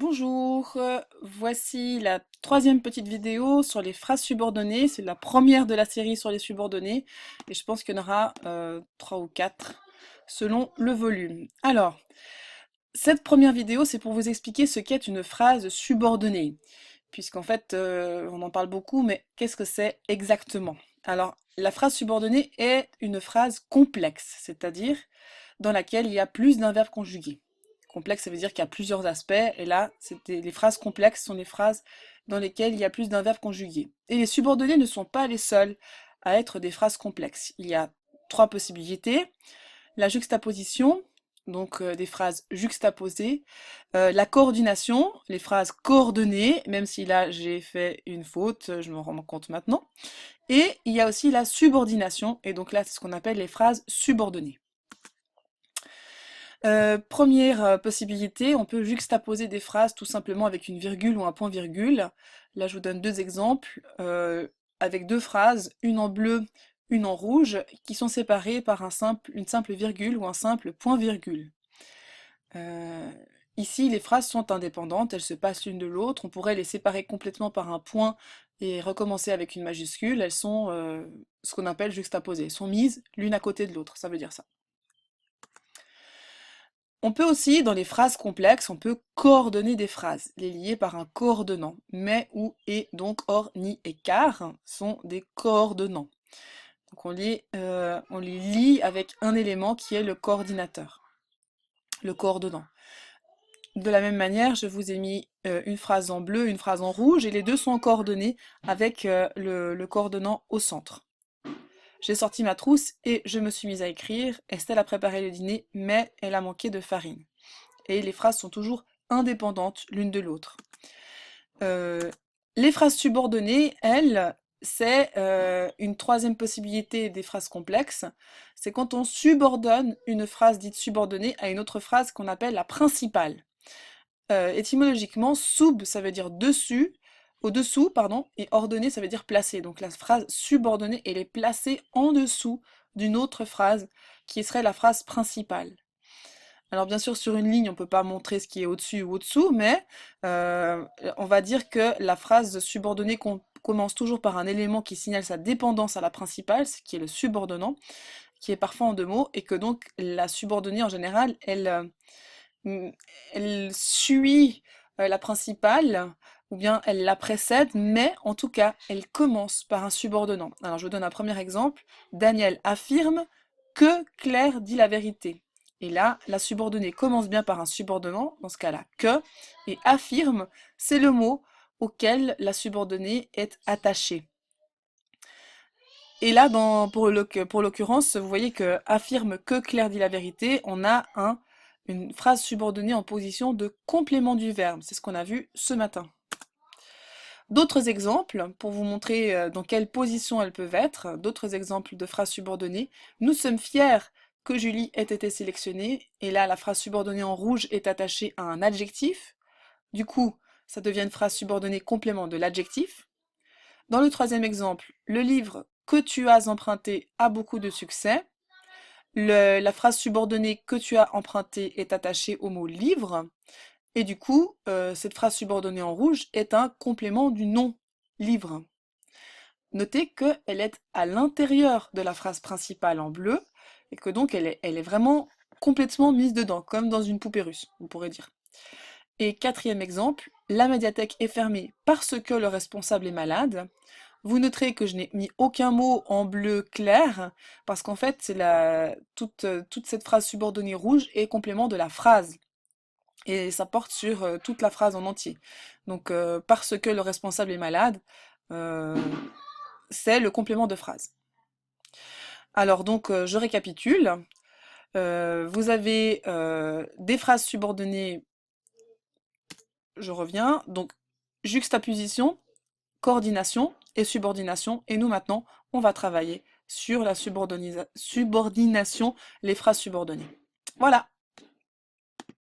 Bonjour, voici la troisième petite vidéo sur les phrases subordonnées. C'est la première de la série sur les subordonnées et je pense qu'il y en aura trois ou quatre selon le volume. Alors, cette première vidéo, c'est pour vous expliquer ce qu'est une phrase subordonnée, puisqu'en fait, on en parle beaucoup, mais qu'est-ce que c'est exactement? Alors, la phrase subordonnée est une phrase complexe, c'est-à-dire dans laquelle il y a plus d'un verbe conjugué. Complexe, ça veut dire qu'il y a plusieurs aspects, et là, les phrases complexes sont les phrases dans lesquelles il y a plus d'un verbe conjugué. Et les subordonnées ne sont pas les seuls à être des phrases complexes. Il y a trois possibilités. La juxtaposition, donc des phrases juxtaposées, la coordination, les phrases coordonnées, même si là j'ai fait une faute, je me rends compte maintenant, et il y a aussi la subordination, et donc là c'est ce qu'on appelle les phrases subordonnées. Première possibilité, on peut juxtaposer des phrases tout simplement avec une virgule ou un point-virgule. Là, je vous donne deux exemples, avec deux phrases, une en bleu, une en rouge, qui sont séparées par une simple virgule ou un simple point-virgule. Euh, Ici, les phrases sont indépendantes, elles se passent l'une de l'autre. On pourrait les séparer complètement par un point et recommencer avec une majuscule. Elles sont ce qu'on appelle juxtaposées, elles sont mises l'une à côté de l'autre, ça veut dire ça. On peut aussi, dans les phrases complexes, on peut coordonner des phrases, les lier par un coordonnant. Mais, ou, et, donc, or, ni et car sont des coordonnants. Donc on les lie avec un élément qui est le coordinateur, le coordonnant. De la même manière, je vous ai mis une phrase en bleu, une phrase en rouge, et les deux sont coordonnés avec le coordonnant au centre. J'ai sorti ma trousse et je me suis mise à écrire. Estelle a préparé le dîner, mais elle a manqué de farine. Et les phrases sont toujours indépendantes l'une de l'autre. Les phrases subordonnées, elles, c'est une troisième possibilité des phrases complexes. C'est quand on subordonne une phrase dite subordonnée à une autre phrase qu'on appelle la principale. Étymologiquement, sub, ça veut dire dessus, au-dessous, pardon, et ordonné, ça veut dire placé. Donc la phrase subordonnée, elle est placée en dessous d'une autre phrase qui serait la phrase principale. Alors bien sûr, sur une ligne, on ne peut pas montrer ce qui est au-dessus ou au-dessous, mais on va dire que la phrase subordonnée commence toujours par un élément qui signale sa dépendance à la principale, ce qui est le subordonnant, qui est parfois en deux mots, et que donc la subordonnée en général, elle suit la principale, ou bien elle la précède, mais en tout cas, elle commence par un subordonnant. Alors je vous donne un premier exemple. Daniel affirme que Claire dit la vérité. Et là, la subordonnée commence bien par un subordonnant, dans ce cas-là, que, et affirme, c'est le mot auquel la subordonnée est attachée. Et là, pour l'occurrence, vous voyez que affirme que Claire dit la vérité, on a une phrase subordonnée en position de complément du verbe. C'est ce qu'on a vu ce matin. D'autres exemples, pour vous montrer dans quelle position elles peuvent être, d'autres exemples de phrases subordonnées. Nous sommes fiers que Julie ait été sélectionnée. Et là, la phrase subordonnée en rouge est attachée à un adjectif. Du coup, ça devient une phrase subordonnée complément de l'adjectif. Dans le troisième exemple, le livre que tu as emprunté a beaucoup de succès. La phrase subordonnée que tu as emprunté est attachée au mot livre. Et du coup, cette phrase subordonnée en rouge est un complément du nom livre. Notez qu'elle est à l'intérieur de la phrase principale en bleu et que donc elle est vraiment complètement mise dedans, comme dans une poupée russe, on pourrait dire. Et quatrième exemple, la médiathèque est fermée parce que le responsable est malade. Vous noterez que je n'ai mis aucun mot en bleu clair, parce qu'en fait, toute cette phrase subordonnée rouge est complément de la phrase. Et ça porte sur toute la phrase en entier. Donc, parce que le responsable est malade, euh, c'est le complément de phrase. Alors donc, je récapitule. Vous avez des phrases subordonnées, je reviens, donc juxtaposition, coordination et subordination. Et nous, maintenant, on va travailler sur la subordination, les phrases subordonnées. Voilà.